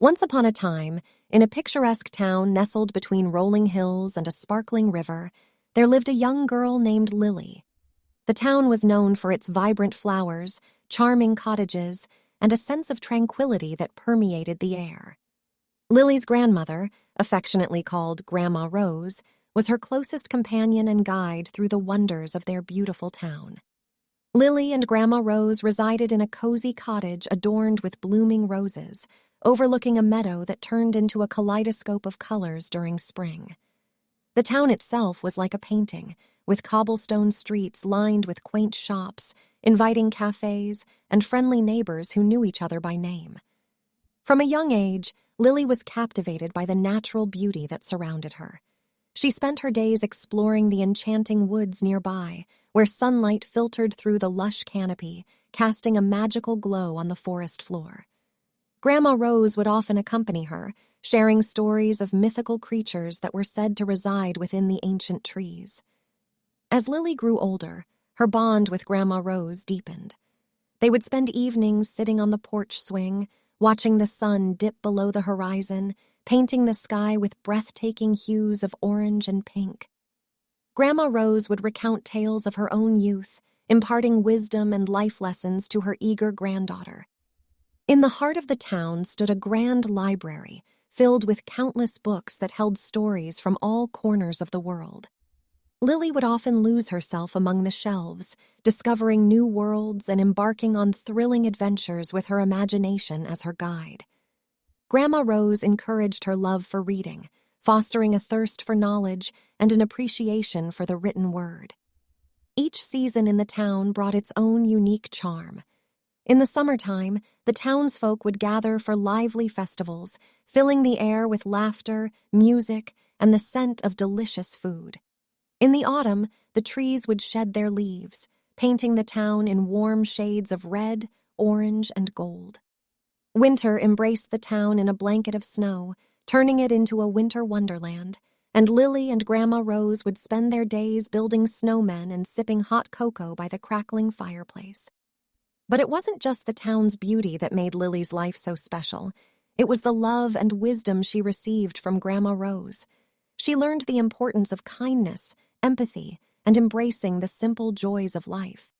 Once upon a time, in a picturesque town nestled between rolling hills and a sparkling river, there lived a young girl named Lily. The town was known for its vibrant flowers, charming cottages, and a sense of tranquility that permeated the air. Lily's grandmother, affectionately called Grandma Rose, was her closest companion and guide through the wonders of their beautiful town. Lily and Grandma Rose resided in a cozy cottage adorned with blooming roses, overlooking a meadow that turned into a kaleidoscope of colors during spring. The town itself was like a painting, with cobblestone streets lined with quaint shops, inviting cafes, and friendly neighbors who knew each other by name. From a young age, Lily was captivated by the natural beauty that surrounded her. She spent her days exploring the enchanting woods nearby, where sunlight filtered through the lush canopy, casting a magical glow on the forest floor. Grandma Rose would often accompany her, sharing stories of mythical creatures that were said to reside within the ancient trees. As Lily grew older, her bond with Grandma Rose deepened. They would spend evenings sitting on the porch swing, watching the sun dip below the horizon, painting the sky with breathtaking hues of orange and pink. Grandma Rose would recount tales of her own youth, imparting wisdom and life lessons to her eager granddaughter. In the heart of the town stood a grand library, filled with countless books that held stories from all corners of the world. Lily would often lose herself among the shelves, discovering new worlds and embarking on thrilling adventures with her imagination as her guide. Grandma Rose encouraged her love for reading, fostering a thirst for knowledge and an appreciation for the written word. Each season in the town brought its own unique charm. In the summertime, the townsfolk would gather for lively festivals, filling the air with laughter, music, and the scent of delicious food. In the autumn, the trees would shed their leaves, painting the town in warm shades of red, orange, and gold. Winter embraced the town in a blanket of snow, turning it into a winter wonderland, and Lily and Grandma Rose would spend their days building snowmen and sipping hot cocoa by the crackling fireplace. But it wasn't just the town's beauty that made Lily's life so special. It was the love and wisdom she received from Grandma Rose. She learned the importance of kindness, empathy, and embracing the simple joys of life.